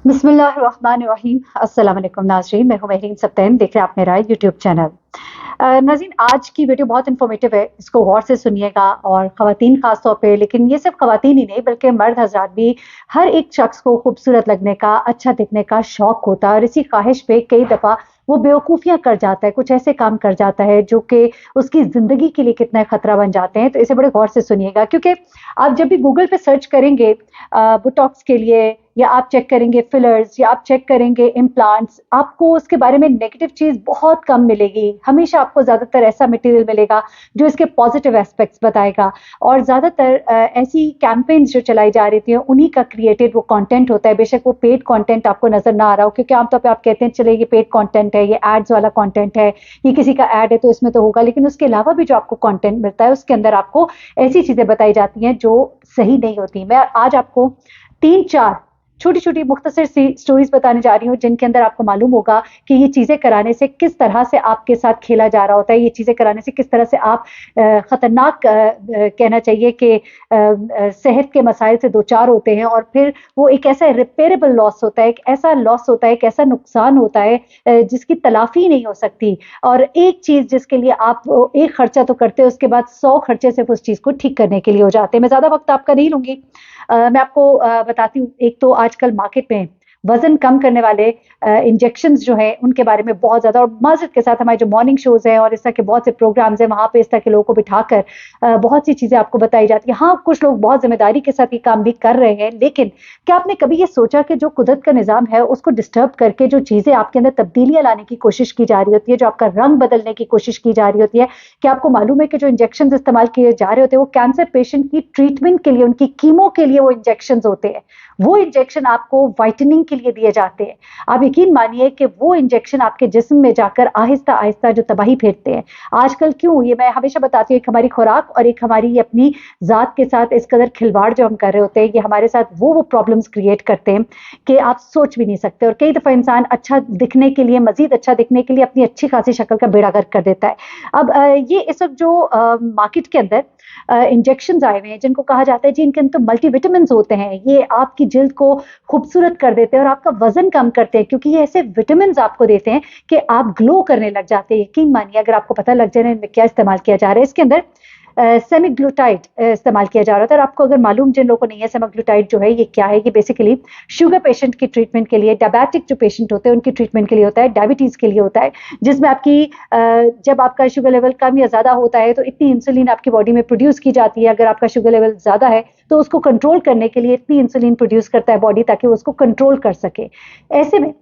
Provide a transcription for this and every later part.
बिस्मिल्लाहिर्रहमानिर्रहीम। अस्सलाम वालेकुम नाज़रीन, मैं हूँ महरीन सब्तैन, देख रहे हैं आप मेरा यूट्यूब चैनल। नाज़रीन, आज की वीडियो बहुत इन्फॉर्मेटिव है, इसको गौर से सुनिएगा और ख़वातीन ख़ास तौर पे, लेकिन ये सिर्फ ख़वातीन ही नहीं बल्कि मर्द हज़रात भी, हर एक शख्स को खूबसूरत लगने का, अच्छा दिखने का शौक होता है और इसी ख़्वाहिश पे कई दफ़ा वो बेवकूफ़ियाँ कर जाता है, कुछ ऐसे काम कर जाता है जो कि उसकी ज़िंदगी के लिए कितना खतरा बन जाते हैं। तो इसे बड़े गौर से सुनिएगा, क्योंकि आप जब भी गूगल पे सर्च करेंगे बोटॉक्स के लिए, या आप चेक करेंगे फिलर्स, या आप चेक करेंगे इम्प्लांट्स, आपको उसके बारे में नेगेटिव चीज़ बहुत कम मिलेगी। हमेशा आपको ज़्यादातर ऐसा मटेरियल मिलेगा जो इसके पॉजिटिव एस्पेक्ट्स बताएगा, और ज़्यादातर ऐसी कैंपेन्स जो चलाई जा रही थी उन्हीं का क्रिएटेड वो कंटेंट होता है। बेशक वो पेड कंटेंट आपको नज़र ना आ रहा हो, क्योंकि आमतौर पे आप कहते हैं चले ये पेड कंटेंट है, ये एड्स वाला कंटेंट है, ये किसी का एड है तो इसमें तो होगा, लेकिन उसके अलावा भी जो आपको कंटेंट मिलता है उसके अंदर आपको ऐसी चीज़ें बताई जाती हैं जो सही नहीं होती। मैं आज आपको 3-4 छोटी-छोटी मुख्तसर सी स्टोरीज़ बताने जा रही हूँ, जिनके अंदर आपको मालूम होगा कि ये चीज़ें कराने से किस तरह से आपके साथ खेला जा रहा होता है, ये चीज़ें कराने से किस तरह से आप खतरनाक कहना चाहिए कि सेहत के मसाइल से दो-चार होते हैं, और फिर वो एक ऐसा इर्रिपेयरेबल लॉस होता है, एक ऐसा लॉस होता है, एक ऐसा नुकसान होता है जिसकी तलाफ़ी नहीं हो सकती। और एक चीज़ जिसके लिए आप एक खर्चा तो करते हो, उसके बाद 100 खर्चे सिर्फ़ उस चीज़ को ठीक करने के लिए हो जाते हैं। मैं ज़्यादा वक़्त आपका नहीं लूँगी। मैं आपको बताती हूँ। एक तो आजकल मार्केट में वज़न कम करने वाले इंजेक्शंस जो हैं उनके बारे में बहुत ज़्यादा, और माज़रत के साथ हमारे जो मॉर्निंग शोज़ हैं और इस तरह के बहुत से प्रोग्राम्स हैं, वहाँ पे इस तरह के लोगों को बिठाकर बहुत सी चीज़ें आपको बताई जाती हैं। हाँ, कुछ लोग बहुत ज़िम्मेदारी के साथ ये काम भी कर रहे हैं, लेकिन क्या आपने कभी ये सोचा कि जो कुदरत का निज़ाम है उसको डिस्टर्ब करके जो चीज़ें आपके अंदर तब्दीलियाँ लाने की कोशिश की जा रही होती है, जो आपका रंग बदलने की कोशिश की जा रही होती है, क्या आपको मालूम है कि जो इंजेक्शंस इस्तेमाल किए जा रहे होते हैं वो कैंसर पेशेंट की ट्रीटमेंट के लिए, उनकी कीमो के लिए वो इंजेक्शंस होते हैं। वो इंजेक्शन आपको व्हाइटनिंग के लिए दिए जाते हैं। आप यकीन मानिए कि वो इंजेक्शन आपके जिस्म में जाकर आहिस्ता-आहिस्ता जो तबाही फेरते हैं। आजकल क्यों, ये मैं हमेशा बताती हूँ, एक हमारी खुराक और एक हमारी अपनी ज़ात के साथ इस कदर खिलवाड़ जो हम कर रहे होते हैं, ये हमारे साथ वो प्रॉब्लम्स क्रिएट करते हैं कि आप सोच भी नहीं सकते। और कई दफ़ा इंसान अच्छा दिखने के लिए, मज़ीद अच्छा दिखने के लिए अपनी अच्छी खासी शक्ल का बेड़ा गर्क कर देता है। अब ये इस वक़्त जो मार्केट के अंदर इंजेक्शंस आए हुए हैं, जिनको कहा जाता है जी इनके अंदर तो मल्टीविटामिन्स होते हैं, ये आपकी जिल्द को खूबसूरत कर देते हैं और आपका वजन कम करते हैं, क्योंकि ये ऐसे विटामिन्स आपको देते हैं कि आप ग्लो करने लग जाते हैं। यकीन मानिए, अगर आपको पता लग जाए ना इनमें क्या इस्तेमाल किया जा रहा है, इसके अंदर सेमीग्लूटाइड इस्तेमाल किया जा रहा था। और आपको अगर मालूम, जिन लोगों को नहीं है, सेमीग्लूटाइड जो है ये क्या है, ये बेसिकली शुगर पेशेंट की ट्रीटमेंट के लिए, डायबिटिक जो पेशेंट होते हैं उनकी ट्रीटमेंट के लिए होता है, डायबिटीज के लिए होता है, जिसमें आपकी जब आपका शुगर लेवल कम या ज्यादा होता है तो इतनी इंसुलिन आपकी बॉडी में प्रोड्यूस की जाती है। अगर आपका शुगर लेवल ज्यादा है तो उसको कंट्रोल करने के लिए इतनी इंसुलिन प्रोड्यूस करता है बॉडी, ताकि वो उसको कंट्रोल कर सके। ऐसे में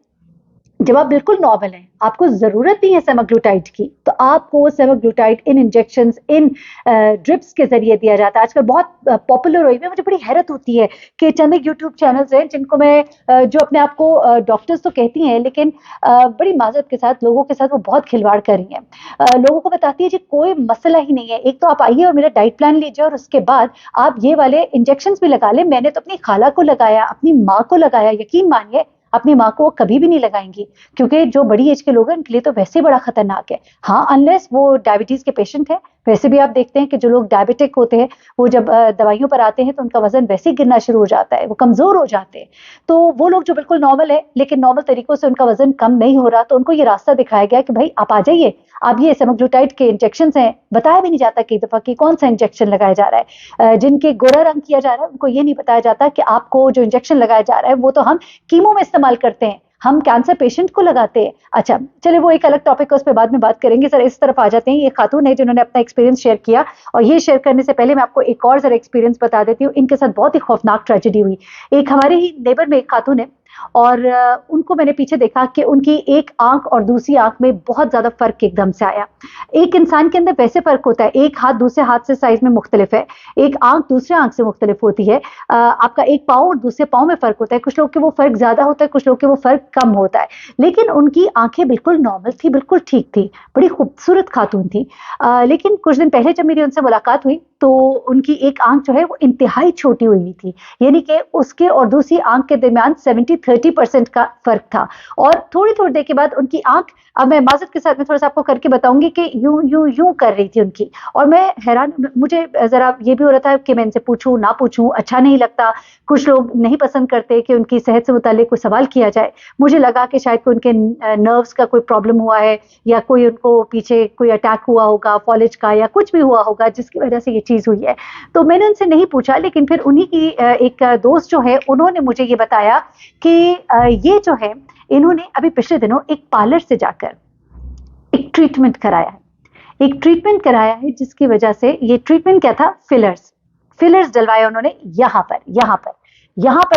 जब आप बिल्कुल नॉर्मल हैं, आपको ज़रूरत नहीं है सेमाग्लूटाइड की, तो आपको सेमाग्लूटाइड इन इंजेक्शंस, इन ड्रिप्स के ज़रिए दिया जाता है। आजकल बहुत पॉपुलर हुई है। मुझे बड़ी हैरत होती है कि चंद एक यूट्यूब चैनल्स हैं जिनको मैं जो अपने आप को डॉक्टर्स तो कहती हैं, लेकिन बड़ी माज़रत के साथ लोगों के साथ वो बहुत खिलवाड़ कर रही हैं। लोगों को बताती है जी कोई मसला ही नहीं है, एक तो आप आइए और मेरा डाइट प्लान लीजिए और उसके बाद आप ये वाले इंजेक्शंस भी लगा लें। मैंने तो अपनी खाला को लगाया, अपनी माँ को लगाया, यकीन मानिए अपनी माँ को वो कभी भी नहीं लगाएंगी, क्योंकि जो बड़ी एज के लोग हैं उनके लिए तो वैसे ही बड़ा खतरनाक है। हाँ, अनलेस वो डायबिटीज के पेशेंट है। वैसे भी आप देखते हैं कि जो लोग डायबिटिक होते हैं वो जब दवाइयों पर आते हैं तो उनका वजन वैसे ही गिरना शुरू हो जाता है, वो कमजोर हो जाते हैं। तो वो लोग जो बिल्कुल नॉर्मल है, लेकिन नॉर्मल तरीकों से उनका वजन कम नहीं हो रहा, तो उनको ये रास्ता दिखाया गया कि भाई आप आ जाइए, आप ये सेमाग्लूटाइड के इंजेक्शन हैं। बताया भी नहीं जाता कई दफा कि कौन सा इंजेक्शन लगाया जा रहा है। जिनके गोरा रंग किया जा रहा है उनको ये नहीं बताया जाता कि आपको जो इंजेक्शन लगाया जा रहा है वो तो हम कीमो में इस्तेमाल करते हैं, हम कैंसर पेशेंट को लगाते हैं। अच्छा, चलिए वो एक अलग टॉपिक है, उस पर बाद में बात करेंगे। सर, इस तरफ आ जाते हैं। ये खातून है जिन्होंने अपना एक्सपीरियंस शेयर किया, और ये शेयर करने से पहले मैं आपको एक और जरा एक्सपीरियंस बता देती हूँ। इनके साथ बहुत ही खौफनाक ट्रेजेडी हुई। एक हमारे ही नेबर में एक खातून है, और उनको मैंने पीछे देखा कि उनकी एक आंख और दूसरी आंख में बहुत ज्यादा फर्क एकदम से आया। एक इंसान के अंदर वैसे फर्क होता है, एक हाथ दूसरे हाथ से साइज में मुख्तलिफ है, एक आंख दूसरे आंख से मुख्तलिफ होती है, आपका एक पाँव और दूसरे पाँव में फर्क होता है। कुछ लोग के वो फर्क ज्यादा होता है, कुछ लोग के वो फर्क कम होता है, लेकिन उनकी आंखें बिल्कुल नॉर्मल थी, बिल्कुल ठीक थी, बड़ी खूबसूरत खातून थी। लेकिन कुछ दिन पहले जब मेरी उनसे मुलाकात हुई तो उनकी एक आंख जो है वो इंतहाई छोटी हुई थी, यानी कि उसके और दूसरी आंख के दरमियान 70-30% का फर्क था। और थोड़ी थोड़ी देर के बाद उनकी आंख, अब मैं माजरत के साथ में थोड़ा सा आपको करके बताऊंगी कि यूं यूं यूं कर रही थी उनकी। और मैं हैरान, मुझे जरा ये भी हो रहा था कि मैं इनसे पूछूं ना पूछूं, अच्छा नहीं लगता। कुछ लोग नहीं पसंद करते कि उनकी सेहत से मुतालिक कोई सवाल किया जाए। मुझे लगा कि शायद कोई उनके नर्व्स का कोई प्रॉब्लम हुआ है, या कोई उनको पीछे कोई अटैक हुआ होगा फॉलेज का, या कुछ भी हुआ होगा जिसकी वजह से ये चीज हुई है। तो मैंने उनसे नहीं पूछा, लेकिन फिर उन्हीं की एक दोस्त जो है उन्होंने मुझे ये बताया कि ये जो है इन्होंने अभी पिछले दिनों एक पार्लर से जाकर एक ट्रीटमेंट कराया है। एक ट्रीटमेंट कराया है जिसकी वजह से, ये ट्रीटमेंट क्या था, फिलर्स डलवाया उन्होंने यहाँ पर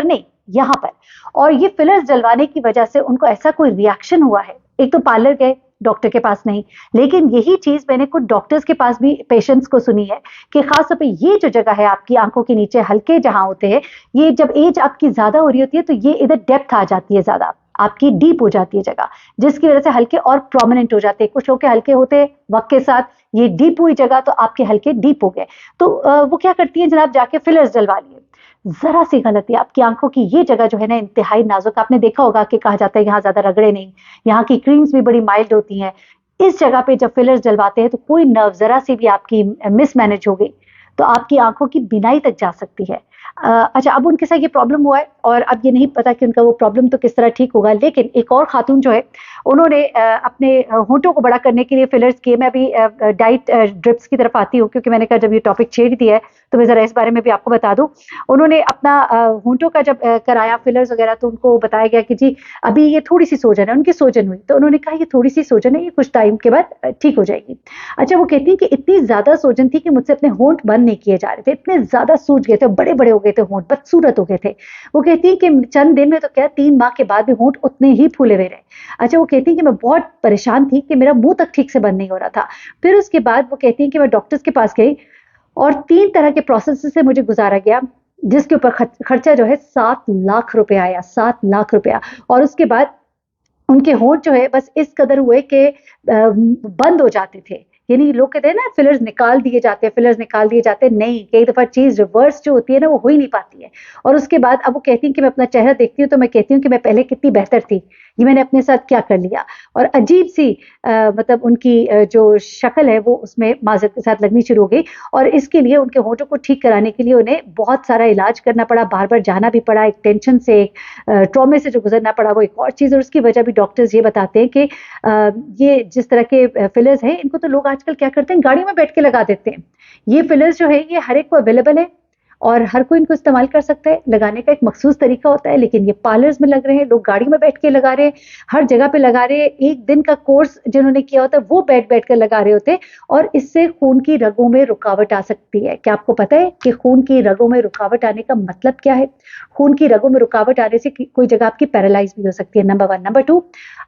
नहीं, यहाँ पर। और ये फिलर्स डलवाने की वजह से उनको ऐसा कोई रिएक्शन हुआ है। एक तो पार्लर गए, डॉक्टर के पास नहीं, लेकिन यही चीज मैंने कुछ डॉक्टर्स के पास भी पेशेंट्स को सुनी है कि खासतौर पे ये जो जगह है आपकी आंखों के नीचे हल्के जहां होते हैं, ये जब एज आपकी ज्यादा हो रही होती है तो ये इधर डेप्थ आ जाती है, ज्यादा आपकी डीप हो जाती है जगह, जिसकी वजह से हल्के और प्रोमिनेंट हो जाते हैं। कुछ लोग के हल्के होते हैं वक्त के साथ, ये डीप हुई जगह तो आपके हल्के डीप हो गए। तो वो क्या करती है जनाब, जाके फिलर्स डलवा लिए। जरा सी गलती, आपकी आंखों की ये जगह जो है ना इंतहाई नाजुक, आपने देखा होगा कि कहा जाता है यहाँ ज्यादा रगड़े नहीं, यहाँ की क्रीम्स भी बड़ी माइल्ड होती हैं। इस जगह पे जब फिलर्स डलवाते हैं तो कोई नर्व जरा सी भी आपकी मिसमैनेज हो गई तो आपकी आंखों की बीनाई तक जा सकती है। अच्छा, अब उनके साथ ये प्रॉब्लम हुआ है और अब ये नहीं पता कि उनका वो प्रॉब्लम तो किस तरह ठीक होगा। लेकिन एक और खातून जो है उन्होंने अपने होंठों को बड़ा करने के लिए फिलर्स किए। मैं अभी डाइट ड्रिप्स की तरफ आती हूँ, क्योंकि मैंने कहा जब ये टॉपिक छेड़ दिया है तो मैं जरा इस बारे में भी आपको बता दूं। उन्होंने अपना होंठों का जब कराया फिलर्स वगैरह, तो उनको बताया गया कि जी अभी ये थोड़ी सी सोजन है, उनकी सोजन हुई। तो उन्होंने कहा ये थोड़ी सी सोजन है, ये कुछ टाइम के बाद ठीक हो जाएगी। अच्छा, वो कहती है कि इतनी ज्यादा सोजन थी कि मुझसे अपने होंठ बंद नहीं किए जा रहे थे, इतने ज्यादा सूज गए थे, बड़े बड़े हो गए थे होंठ, बदसूरत हो गए थे। वो कहती है कि चंद दिन में तो क्या 3 माह के बाद भी होंठ उतने ही फूले हुए रहे। अच्छा, वो कहती है कि मैं बहुत परेशान थी कि मेरा मुंह तक ठीक से बंद नहीं हो रहा था। फिर उसके बाद वो कहती है कि मैं डॉक्टर्स के पास गई और 3 तरह के प्रोसेस से मुझे गुजारा गया, जिसके ऊपर खर्चा जो है 7 लाख रुपए आया, 7 लाख रुपया। और उसके बाद उनके होंठ जो है बस इस कदर हुए कि बंद हो जाते थे। यानी लोग कहते हैं ना फिलर्स निकाल दिए जाते हैं, फिलर्स निकाल दिए जाते हैं, नहीं, कई दफा चीज रिवर्स जो होती है ना वो हो ही नहीं पाती है। और उसके बाद अब वो कहती हैं कि मैं अपना चेहरा देखती हूँ तो मैं कहती हूँ कि मैं पहले कितनी बेहतर थी, ये मैंने अपने साथ क्या कर लिया। और अजीब सी मतलब उनकी जो शक्ल है वो उसमें माजरत के साथ लगनी शुरू हो गई। और इसके लिए उनके होंठों को ठीक कराने के लिए उन्हें बहुत सारा इलाज करना पड़ा, बार बार जाना भी पड़ा, एक टेंशन से, एक ट्रॉमे से जो गुजरना पड़ा वो एक और चीज। और उसकी वजह भी डॉक्टर्स ये बताते हैं कि ये जिस तरह के फिलर्स हैं इनको तो लोग आजकल क्या करते हैं, गाड़ियों में बैठ के लगा देते हैं। ये फिलर्स जो है ये हर एक को अवेलेबल है और हर कोई इनको इस्तेमाल कर सकता है। लगाने का एक मखसूस तरीका होता है, लेकिन ये पार्लर्स में लग रहे हैं, लोग गाड़ी में बैठ के लगा रहे हैं, हर जगह पे लगा रहे हैं। एक दिन का कोर्स जिन्होंने किया होता है वो बैठ बैठ कर लगा रहे होते हैं। और इससे खून की रगों में रुकावट आ सकती है। क्या आपको पता है कि खून की रगों में रुकावट आने का मतलब क्या है? खून की रगों में रुकावट आने से कोई जगह आपकी पैरालाइज भी हो सकती है, नंबर 1। नंबर 2,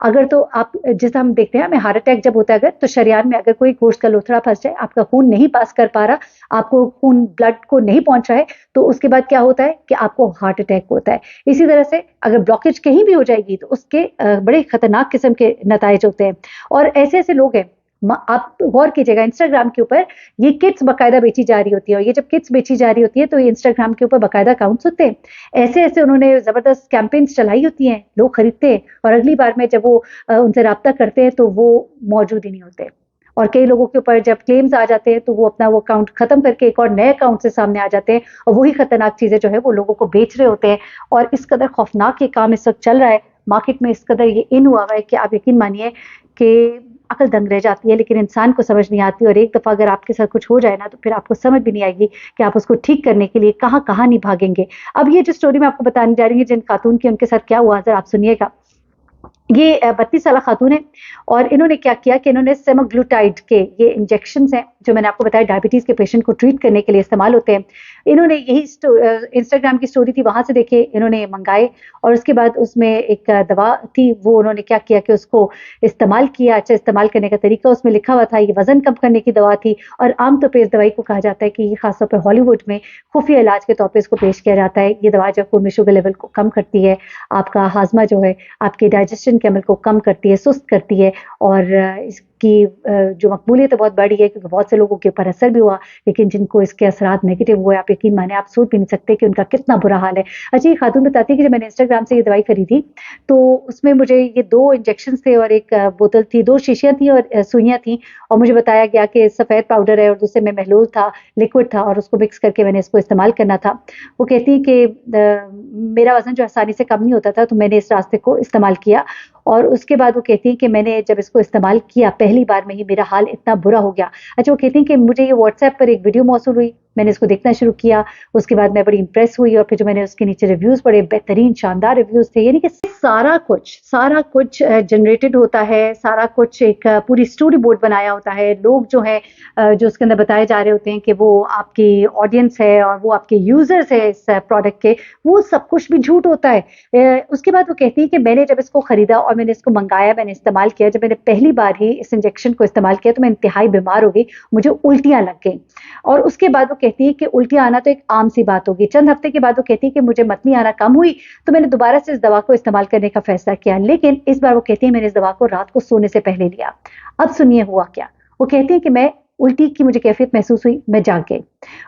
अगर तो आप, जैसा हम देखते हैं हमें हार्ट अटैक जब होता है अगर, तो शरीर में अगर कोई गोश्त का लोथड़ा फंस जाए, आपका खून नहीं पास कर पा रहा, आपको खून ब्लड को नहीं पहुंच रहा है, तो उसके बाद क्या होता है कि आपको हार्ट अटैक होता है। इसी तरह से अगर ब्लॉकेज कहीं भी हो जाएगी तो उसके बड़े खतरनाक किस्म के नताइज होते हैं। और ऐसे ऐसे लोग हैं, आप गौर कीजिएगा इंस्टाग्राम के ऊपर ये किट्स बाकायदा बेची जा रही होती है। और ये जब किट्स बेची जा रही होती है तो ये इंस्टाग्राम के ऊपर बाकायदा अकाउंट्स होते हैं, ऐसे ऐसे उन्होंने जबरदस्त कैंपेन्स चलाई होती हैं, लोग खरीदते हैं और अगली बार में जब वो उनसे राब्ता करते हैं तो वो मौजूद ही नहीं होते। और कई लोगों के ऊपर जब क्लेम्स आ जाते हैं तो वो अपना वो अकाउंट खत्म करके एक और नए अकाउंट से सामने आ जाते हैं और वही खतरनाक चीजें जो है वो लोगों को बेच रहे होते हैं। और इस कदर खौफनाक ये काम इस वक्त चल रहा है मार्केट में, इस कदर ये इन हुआ हुआ है कि आप यकीन मानिए कि अकल दंग रह जाती है, लेकिन इंसान को समझ नहीं आती। और एक दफा अगर आपके साथ कुछ हो जाए ना तो फिर आपको समझ भी नहीं आएगी कि आप उसको ठीक करने के लिए कहाँ कहाँ नहीं भागेंगे। अब ये जो स्टोरी मैं आपको बताने जा रही हूँ जिन खातून की, उनके साथ क्या हुआ जरा आप सुनिएगा। ये 32 साल खातून है और इन्होंने क्या किया कि इन्होंने सेमाग्लूटाइड के ये इंजेक्शन हैं जो मैंने आपको बताया डायबिटीज के पेशेंट को ट्रीट करने के लिए इस्तेमाल होते हैं। इन्होंने यही इंस्टाग्राम की स्टोरी थी, वहां से देखे इन्होंने मंगाए और उसके बाद उसमें एक दवा थी, वो उन्होंने क्या किया कि उसको इस्तेमाल किया। अच्छा, इस्तेमाल करने का तरीका उसमें लिखा हुआ था, ये वजन कम करने की दवा थी। और आमतौर पर इस दवाई को कहा जाता है कि ये खासतौर पर हॉलीवुड में खुफिया इलाज के तौर पर इसको पेश किया जाता है। ये दवा जो खून में शुगर लेवल को कम करती है, आपका हाजमा जो है, आपके डाइजेशन के अमल को कम करती है, सुस्त करती है और इसकी इसकी जो मकबूलियत है बहुत बढ़ी है, क्योंकि बहुत से लोगों के ऊपर असर भी हुआ, लेकिन जिनको इसके असरात नेगेटिव हुए, आप यकीन माने आप सोच भी नहीं सकते कि उनका कितना बुरा हाल है। अच्छा, ये खातून बताती है कि जब मैंने इंस्टाग्राम से ये दवाई खरीदी तो उसमें मुझे ये 2 इंजेक्शन थे और एक बोतल थी, 2 शीशियाँ थी और सुइयाँ थी, और मुझे बताया गया कि सफ़ेद पाउडर है और दूसरे में महलूल था, लिक्विड था, और उसको मिक्स करके मैंने इसको इस्तेमाल करना था। वो कहती है कि मेरा वज़न जो आसानी से कम नहीं होता था, तो मैंने इस रास्ते को इस्तेमाल किया, और उसके बाद वो कहती हैं कि मैंने जब इसको इस्तेमाल किया पहली बार में ही मेरा हाल इतना बुरा हो गया। अच्छा, वो कहती हैं कि मुझे ये व्हाट्सएप पर एक वीडियो मौसूल हुई, मैंने इसको देखना शुरू किया, उसके बाद मैं बड़ी इम्प्रेस हुई, और फिर जो मैंने उसके नीचे रिव्यूज़ पढ़े, बेहतरीन शानदार रिव्यूज़ थे। यानी कि सारा कुछ जनरेटेड होता है, सारा कुछ एक पूरी स्टोरी बोर्ड बनाया होता है। लोग जो हैं जो उसके अंदर बताए जा रहे होते हैं कि वो आपकी ऑडियंस है और वो आपके यूज़र्स हैं इस प्रोडक्ट के, वो सब कुछ भी झूठ होता है। उसके बाद वो कहती है कि मैंने जब इसको खरीदा और मैंने इसको मंगाया, मैंने इस्तेमाल किया, जब मैंने पहली बार ही इस इंजेक्शन को इस्तेमाल किया तो मैं इंतहाई बीमार हो गई, मुझे उल्टियाँ लग गईं। और उसके बाद वो कहती है कि उल्टियाँ आना तो एक आम सी बात होगी। चंद हफ्ते के बाद वो कहती है कि मुझे मतनी आना कम हुई, तो मैंने दोबारा से इस दवा को इस्तेमाल करने का फैसला किया, लेकिन इस बार वो कहती है मैंने इस दवा को रात को सोने से पहले लिया। अब सुनिए हुआ क्या। वो कहती है कि मैं उल्टी की मुझे कैफियत महसूस हुई, मैं जाग गई।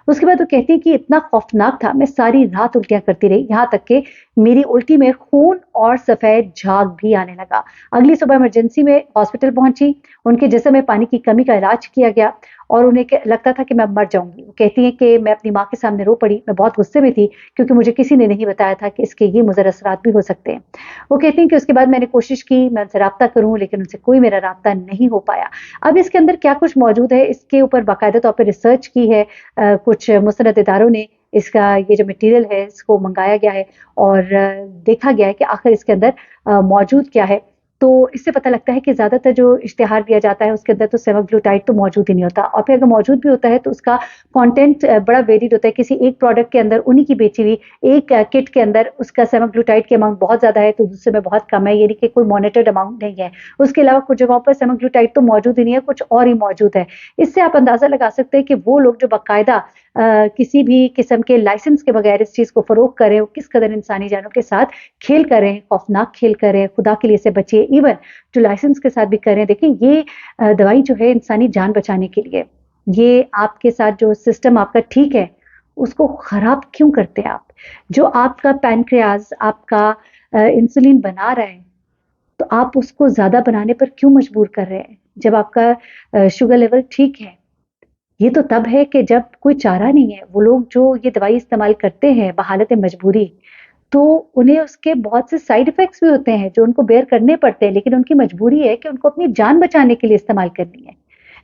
उसके बाद वो कहती है कि इतना खौफनाक था, मैं सारी रात उल्टियाँ करती रही, यहाँ तक कि मेरी उल्टी में खून और सफ़ेद झाग भी आने लगा। अगली सुबह इमरजेंसी में हॉस्पिटल पहुंची, उनके जिस्म में पानी की कमी का इलाज किया गया और उन्हें लगता था कि मैं मर जाऊंगी। वो कहती हैं कि मैं अपनी माँ के सामने रो पड़ी, मैं बहुत गुस्से में थी क्योंकि मुझे किसी ने नहीं बताया था कि इसके ये मुज़र असरात भी हो सकते हैं। वो कहती हैं कि उसके बाद मैंने कोशिश की मैं उनसे राब्ता करूं, लेकिन उनसे कोई मेरा राब्ता नहीं हो पाया। अब इसके अंदर क्या कुछ मौजूद है, इसके ऊपर बाकायदा तौर पर रिसर्च की है, कुछ मुस्तनद इदारों ने इसका ये जो मटेरियल है इसको मंगाया गया है और देखा गया है कि आखिर इसके अंदर मौजूद क्या है। तो इससे पता लगता है कि ज़्यादातर जो इश्तिहार दिया जाता है उसके अंदर तो सेमाग्लूटाइड तो मौजूद ही नहीं होता, और फिर अगर मौजूद भी होता है तो उसका कंटेंट बड़ा वेरिड होता है। किसी एक प्रोडक्ट के अंदर उन्हीं की बेची हुई एक किट के अंदर उसका सेमाग्लूटाइड की अमाउंट बहुत ज़्यादा है तो दूसरे में बहुत कम है, यानी कि कोई मॉनिटर्ड अमाउंट नहीं है। उसके अलावा कुछ जगहों पर सेमाग्लूटाइड तो मौजूद ही नहीं है, कुछ और ही मौजूद है। इससे आप अंदाज़ा लगा सकते हैं कि वो लोग जो बाकायदा किसी भी किस्म के लाइसेंस के बगैर इस चीज़ को फ़रोग़ कर रहे हो, किस कदर इंसानी जानों के साथ खेल कर रहे हैं, खौफनाक खेल कर रहे हैं। खुदा के लिए इसे बचिए। इवन जो लाइसेंस के साथ भी कर रहे हैं, देखिए ये दवाई जो है इंसानी जान बचाने के लिए, ये आपके साथ जो सिस्टम आपका ठीक है उसको ख़राब क्यों करते हैं आप? जो आपका पैनक्रियाज़ आपका इंसुलिन बना रहा है, तो आप उसको ज़्यादा बनाने पर क्यों मजबूर कर रहे हैं? जब आपका शुगर लेवल ठीक है। ये तो तब है कि जब कोई चारा नहीं है। वो लोग जो ये दवाई इस्तेमाल करते हैं बहालत मजबूरी, तो उन्हें उसके बहुत से साइड इफ़ेक्ट्स भी होते हैं जो उनको बेयर करने पड़ते हैं, लेकिन उनकी मजबूरी है कि उनको अपनी जान बचाने के लिए इस्तेमाल करनी है।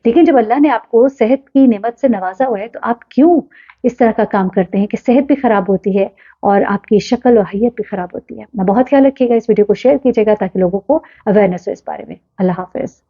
लेकिन जब अल्लाह ने आपको सेहत की नेमत से नवाज़ा हुआ है, तो आप क्यों इस तरह का काम करते हैं कि सेहत भी खराब होती है और आपकी शक्ल और हैयत भी खराब होती है। अपना बहुत ख्याल रखिएगा, इस वीडियो को शेयर कीजिएगा ताकि लोगों को अवेयरनेस हो इस बारे में। अल्लाह हाफ़िज़।